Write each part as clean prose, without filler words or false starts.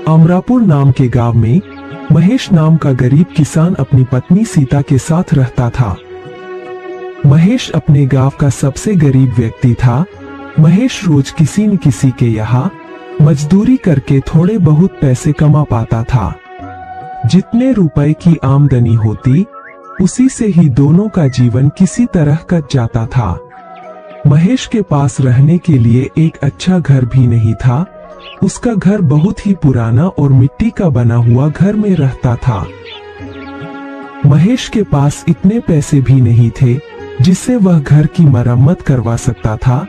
अमरापुर नाम के गांव में महेश नाम का गरीब किसान अपनी पत्नी सीता के साथ रहता था। महेश अपने गांव का सबसे गरीब व्यक्ति था। महेश रोज किसी न किसी के यहाँ मजदूरी करके थोड़े बहुत पैसे कमा पाता था। जितने रुपए की आमदनी होती उसी से ही दोनों का जीवन किसी तरह कट जाता था। महेश के पास रहने के लिए एक अच्छा घर भी नहीं था। उसका घर बहुत ही पुराना और मिट्टी का बना हुआ घर में रहता था। महेश के पास इतने पैसे भी नहीं थे जिससे वह घर की मरम्मत करवा सकता था,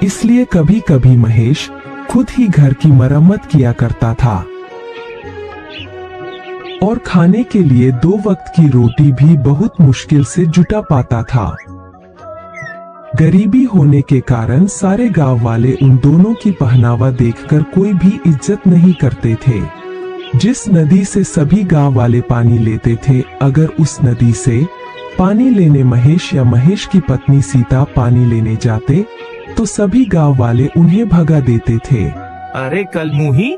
इसलिए कभी कभी महेश खुद ही घर की मरम्मत किया करता था और खाने के लिए 2 वक्त की रोटी भी बहुत मुश्किल से जुटा पाता था। गरीबी होने के कारण सारे गांव वाले उन दोनों की पहनावा देखकर कोई भी इज्जत नहीं करते थे। जिस नदी से सभी गांव वाले पानी लेते थे, अगर उस नदी से पानी लेने महेश या महेश की पत्नी सीता पानी लेने जाते तो सभी गांव वाले उन्हें भगा देते थे। अरे कलमुही,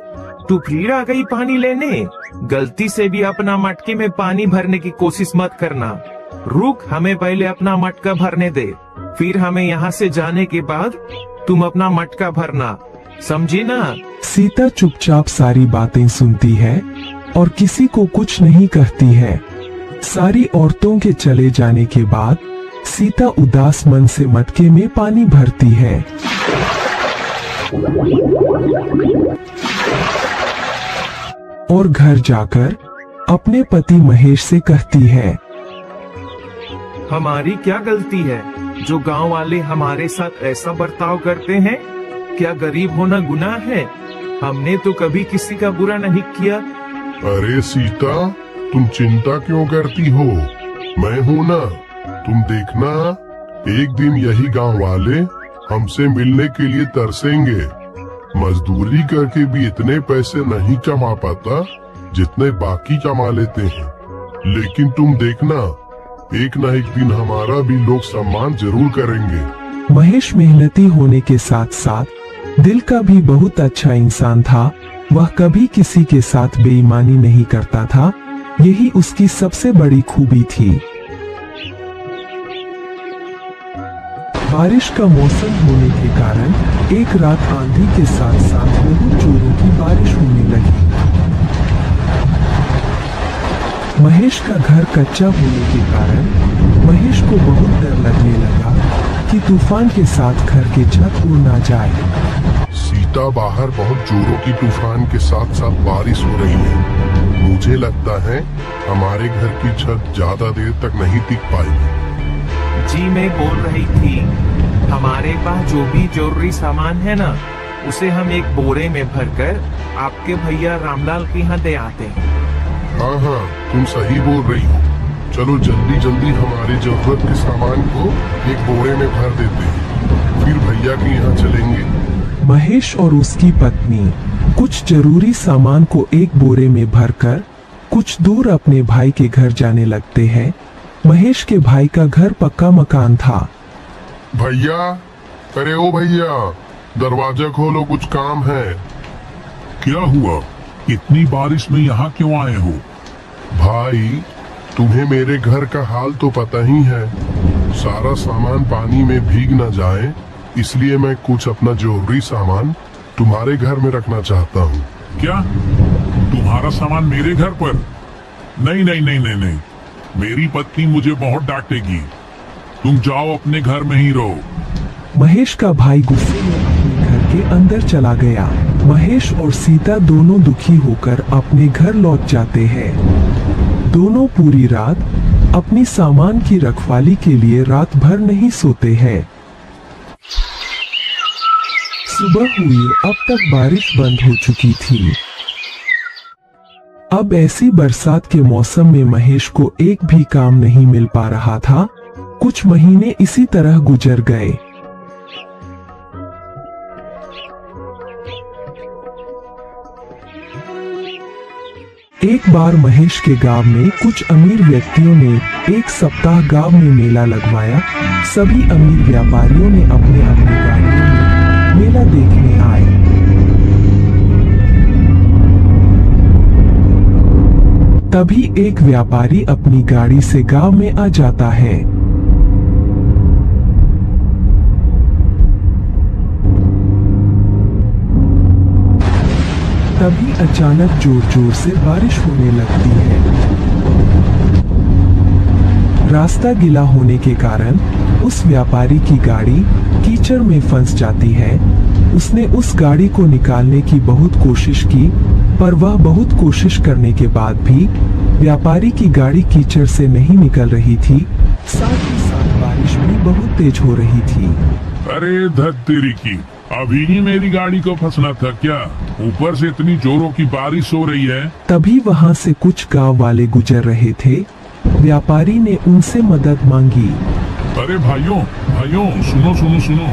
तू फिर आ गई पानी लेने। गलती से भी अपना मटके में पानी भरने की कोशिश मत करना। रुक, हमें पहले अपना मटका भरने दे, फिर हमें यहाँ से जाने के बाद तुम अपना मटका भरना, समझी ना? सीता चुपचाप सारी बातें सुनती है और किसी को कुछ नहीं कहती है। सारी औरतों के चले जाने के बाद सीता उदास मन से मटके में पानी भरती है। और घर जाकर अपने पति महेश से कहती है, हमारी क्या गलती है जो गांव वाले हमारे साथ ऐसा बर्ताव करते हैं? क्या गरीब होना गुनाह है? हमने तो कभी किसी का बुरा नहीं किया। अरे सीता, तुम चिंता क्यों करती हो? मैं हूँ ना। तुम देखना, एक दिन यही गांव वाले हमसे मिलने के लिए तरसेंगे। मजदूरी करके भी इतने पैसे नहीं कमा पाता जितने बाकी कमा लेते हैं, लेकिन तुम देखना, एक न एक दिन हमारा भी लोग सम्मान जरूर करेंगे। महेश मेहनती होने के साथ साथ दिल का भी बहुत अच्छा इंसान था। वह कभी किसी के साथ बेईमानी नहीं करता था, यही उसकी सबसे बड़ी खूबी थी। बारिश का मौसम होने के कारण एक रात आंधी के साथ साथ बहुत जोरों की बारिश होने लगी। महेश का घर कच्चा होने के कारण महेश को बहुत डर लगने लगा कि तूफान के साथ घर के छत उड़ ना जाए। सीता, बाहर बहुत जोरों की तूफान के साथ साथ बारिश हो रही है। मुझे लगता है हमारे घर की छत ज्यादा देर तक नहीं टिक पाएगी। जी, मैं बोल रही थी, हमारे पास जो भी जरूरी सामान है ना, उसे हम एक बोरे में भरकर आपके भैया रामलाल के यहाँ दे आते हैं। हाँ हाँ, तुम सही बोल रही हो। चलो जल्दी जल्दी हमारे जरूरत के सामान को एक बोरे में भर देते हैं, फिर भैया के यहाँ चलेंगे। महेश और उसकी पत्नी कुछ जरूरी सामान को एक बोरे में भरकर कुछ दूर अपने भाई के घर जाने लगते हैं। महेश के भाई का घर पक्का मकान था। भैया, अरे ओ भैया, दरवाजा खोलो, कुछ काम है। क्या हुआ? इतनी बारिश में यहाँ क्यों आए हो? भाई, तुम्हें मेरे घर का हाल तो पता ही है। सारा सामान पानी में भीग न जाए, इसलिए मैं कुछ अपना जरूरी सामान तुम्हारे घर में रखना चाहता हूँ। क्या तुम्हारा सामान मेरे घर पर? नहीं नहीं नहीं नहीं नहीं, मेरी पत्नी मुझे बहुत डांटेगी। तुम जाओ, अपने घर में ही रहो। महेश का भाई गुस्से में अपने घर के अंदर चला गया। महेश और सीता दोनों दुखी होकर अपने घर लौट जाते हैं। दोनों पूरी रात अपनी सामान की रखवाली के लिए रात भर नहीं सोते हैं। सुबह हुई, अब तक बारिश बंद हो चुकी थी। अब ऐसी बरसात के मौसम में महेश को एक भी काम नहीं मिल पा रहा था। कुछ महीने इसी तरह गुजर गए। एक बार महेश के गांव में कुछ अमीर व्यक्तियों ने एक सप्ताह गांव में मेला लगवाया। सभी अमीर व्यापारियों ने अपने अपने गाड़ियों में मेला देखने आए। तभी एक व्यापारी अपनी गाड़ी से गांव में आ जाता है। तभी अचानक जोर जोर से बारिश होने लगती है। रास्ता गीला होने के कारण उस व्यापारी की गाड़ी कीचड़ में फंस जाती है। उसने उस गाड़ी को निकालने की बहुत कोशिश की, पर वह बहुत कोशिश करने के बाद भी व्यापारी की गाड़ी कीचड़ से नहीं निकल रही थी। साथ ही साथ बारिश भी बहुत तेज हो रही थी। अरे धत तेरी की, अभी ही मेरी गाड़ी को फंसना था क्या? ऊपर से इतनी जोरों की बारिश हो रही है। तभी वहां से कुछ गांव वाले गुजर रहे थे। व्यापारी ने उनसे मदद मांगी। अरे भाइयों भाइयों, सुनो सुनो सुनो,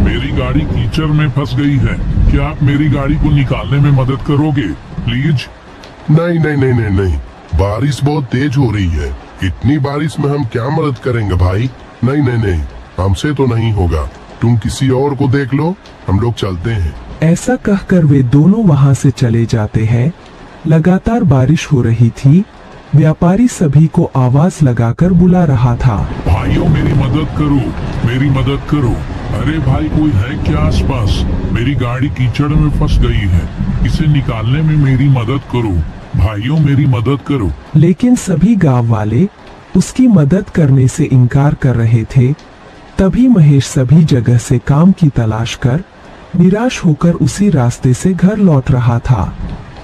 मेरी गाड़ी कीचड़ में फंस गई है। क्या आप मेरी गाड़ी को निकालने में मदद करोगे प्लीज? नहीं नहीं नहीं नहीं नहीं, बारिश बहुत तेज हो रही है। इतनी बारिश में हम क्या मदद करेंगे भाई? नहीं नहीं नहीं, हमसे तो नहीं होगा। तुम किसी और को देख लो, हम लोग चलते हैं। ऐसा कहकर वे दोनों वहां से चले जाते हैं। लगातार बारिश हो रही थी। व्यापारी सभी को आवाज लगाकर बुला रहा था। भाइयों मेरी मदद करो, मेरी मदद करो। अरे भाई, कोई है क्या आसपास? मेरी गाड़ी कीचड़ में फंस गई है, इसे निकालने में मेरी मदद करो। भाइयों मेरी मदद करो। लेकिन सभी गांव वाले उसकी मदद करने से इनकार कर रहे थे। तभी महेश सभी जगह से काम की तलाश कर निराश होकर उसी रास्ते से घर लौट रहा था।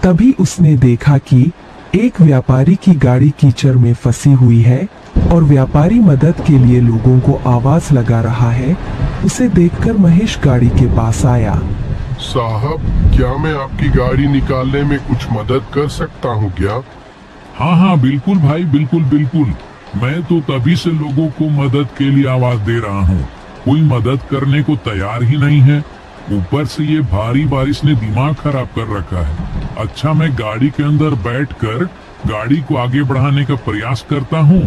तभी उसने देखा कि एक व्यापारी की गाड़ी कीचड़ में फंसी हुई है और व्यापारी मदद के लिए लोगों को आवाज लगा रहा है। उसे देखकर महेश गाड़ी के पास आया। साहब, क्या मैं आपकी गाड़ी निकालने में कुछ मदद कर सकता हूँ क्या? हाँ हाँ बिल्कुल भाई, बिल्कुल बिल्कुल। मैं तो तभी से लोगों को मदद के लिए आवाज दे रहा हूँ, कोई मदद करने को तैयार ही नहीं है। ऊपर से ये भारी बारिश ने दिमाग खराब कर रखा है। अच्छा, मैं गाड़ी के अंदर बैठकर गाड़ी को आगे बढ़ाने का प्रयास करता हूँ,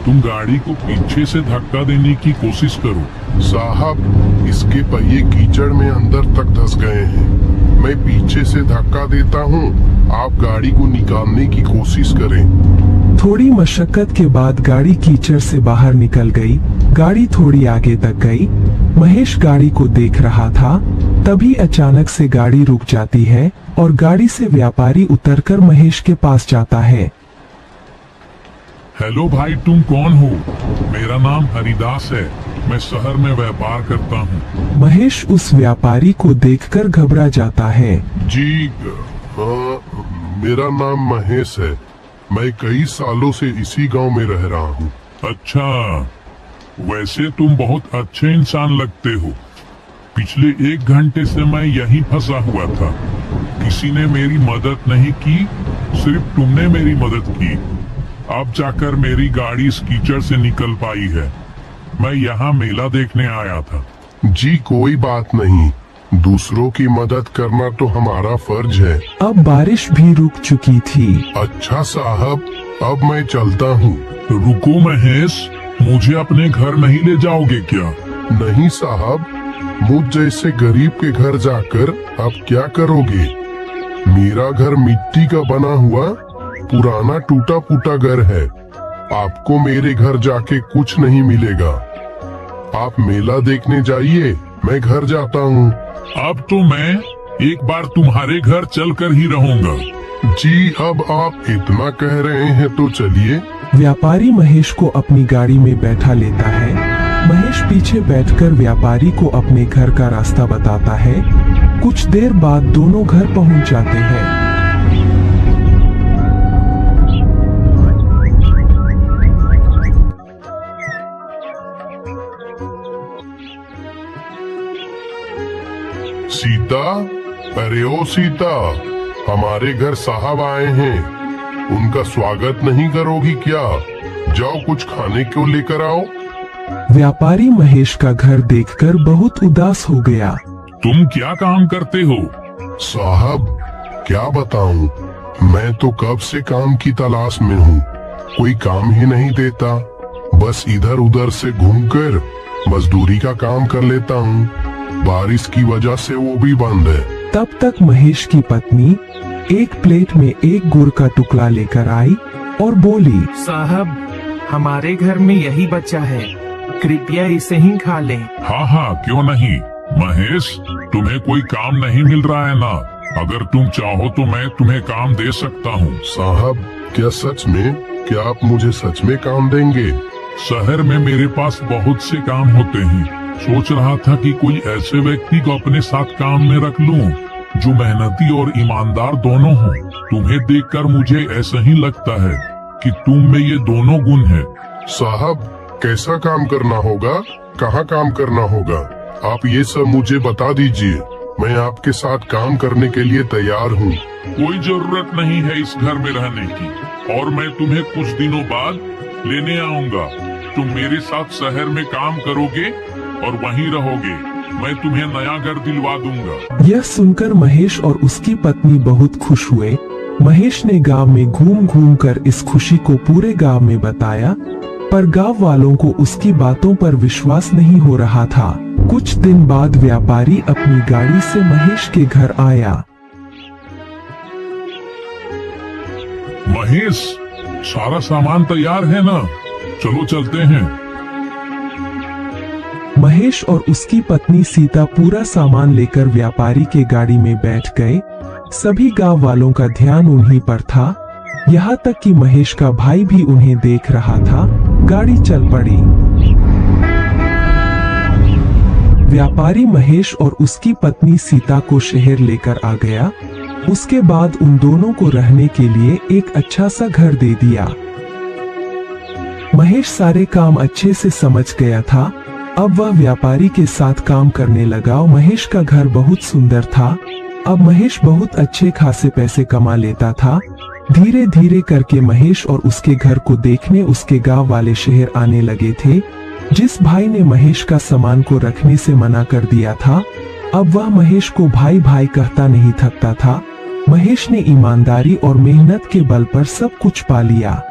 तुम गाड़ी को पीछे से धक्का देने की कोशिश करो। साहब, इसके पहिए कीचड़ में अंदर तक धंस गए हैं। मैं पीछे से धक्का देता हूँ, आप गाड़ी को निकालने की कोशिश करें। थोड़ी मशक्कत के बाद गाड़ी कीचड़ से बाहर निकल गई। गाड़ी थोड़ी आगे तक गई। महेश गाड़ी को देख रहा था। तभी अचानक से गाड़ी रुक जाती है और गाड़ी से व्यापारी उतरकर महेश के पास जाता है। हेलो भाई, तुम कौन हो? मेरा नाम हरिदास है, मैं शहर में व्यापार करता हूँ। महेश उस व्यापारी को देखकर घबरा जाता है। जी हाँ, मेरा नाम महेश है। मैं कई सालों से इसी गांव में रह रहा हूँ। अच्छा, वैसे तुम बहुत अच्छे इंसान लगते हो। पिछले 1 घंटे से मैं यहीं फंसा हुआ था। किसी ने मेरी मदद नहीं की, सिर्फ तुमने मेरी मदद की। अब जाकर मेरी गाड़ी इस कीचड़ से निकल पाई है। मैं यहाँ मेला देखने आया था। जी कोई बात नहीं, दूसरों की मदद करना तो हमारा फर्ज है। अब बारिश भी रुक चुकी थी। अच्छा साहब, अब मैं चलता हूँ। रुको महेश, मुझे अपने घर नहीं ले जाओगे क्या? नहीं साहब, मुझ जैसे गरीब के घर जाकर आप क्या करोगे? मेरा घर मिट्टी का बना हुआ पुराना टूटा फूटा घर है। आपको मेरे घर जाके कुछ नहीं मिलेगा। आप मेला देखने जाइए, मैं घर जाता हूँ। अब तो मैं एक बार तुम्हारे घर चलकर ही रहूंगा। जी, अब आप इतना कह रहे हैं तो चलिए। व्यापारी महेश को अपनी गाड़ी में बैठा लेता है। महेश पीछे बैठकर व्यापारी को अपने घर का रास्ता बताता है। कुछ देर बाद दोनों घर पहुंच जाते हैं। सीता, अरे ओ सीता, हमारे घर साहब आए हैं। उनका स्वागत नहीं करोगी क्या? जाओ कुछ खाने को लेकर आओ। व्यापारी महेश का घर देखकर बहुत उदास हो गया। तुम क्या काम करते हो? साहब, क्या बताऊं, मैं तो कब से काम की तलाश में हूँ। कोई काम ही नहीं देता। बस इधर उधर से घूमकर मजदूरी का काम कर लेता हूँ। बारिश की वजह से वो भी बंद है। तब तक महेश की पत्नी एक प्लेट में एक गुड़ का टुकड़ा लेकर आई। और बोली, साहब, हमारे घर में यही बच्चा है, कृपया इसे ही खा लें। हाँ हाँ, क्यों नहीं। महेश, तुम्हें कोई काम नहीं मिल रहा है ना? अगर तुम चाहो तो मैं तुम्हें काम दे सकता हूँ। साहब, क्या सच में? क्या आप मुझे सच में काम देंगे? शहर में मेरे पास बहुत से काम होते हैं। सोच रहा था कि कोई ऐसे व्यक्ति को अपने साथ काम में रख लूं जो मेहनती और ईमानदार दोनों हो। तुम्हें देखकर मुझे ऐसा ही लगता है कि तुम में ये दोनों गुण है। साहब, कैसा काम करना होगा? कहाँ काम करना होगा? आप ये सब मुझे बता दीजिए। मैं आपके साथ काम करने के लिए तैयार हूँ। कोई जरूरत नहीं है इस घर में रहने की, और मैं तुम्हें कुछ दिनों बाद लेने आऊंगा। तुम मेरे साथ शहर में काम करोगे और वहीं रहोगे। मैं तुम्हें नया घर दिलवा दूंगा। यह सुनकर महेश और उसकी पत्नी बहुत खुश हुए। महेश ने गांव में घूम घूम कर इस खुशी को पूरे गांव में बताया, पर गांव वालों को उसकी बातों पर विश्वास नहीं हो रहा था। कुछ दिन बाद व्यापारी अपनी गाड़ी से महेश के घर आया। महेश, सारा सामान तैयार है ना? चलो चलते हैं। महेश और उसकी पत्नी सीता पूरा सामान लेकर व्यापारी के गाड़ी में बैठ गए। सभी गांव वालों का ध्यान उन्हीं पर था, यहाँ तक कि महेश का भाई भी उन्हें देख रहा था। गाड़ी चल पड़ी। व्यापारी महेश और उसकी पत्नी सीता को शहर लेकर आ गया। उसके बाद उन दोनों को रहने के लिए एक अच्छा सा घर दे दिया। महेश सारे काम अच्छे से समझ गया था। अब वह व्यापारी के साथ काम करने लगा। महेश का घर बहुत सुंदर था। अब महेश बहुत अच्छे खासे पैसे कमा लेता था। धीरे धीरे करके महेश और उसके घर को देखने उसके गांव वाले शहर आने लगे थे। जिस भाई ने महेश का सामान को रखने से मना कर दिया था, अब वह महेश को भाई भाई कहता नहीं थकता था। महेश ने ईमानदारी और मेहनत के बल पर सब कुछ पा लिया।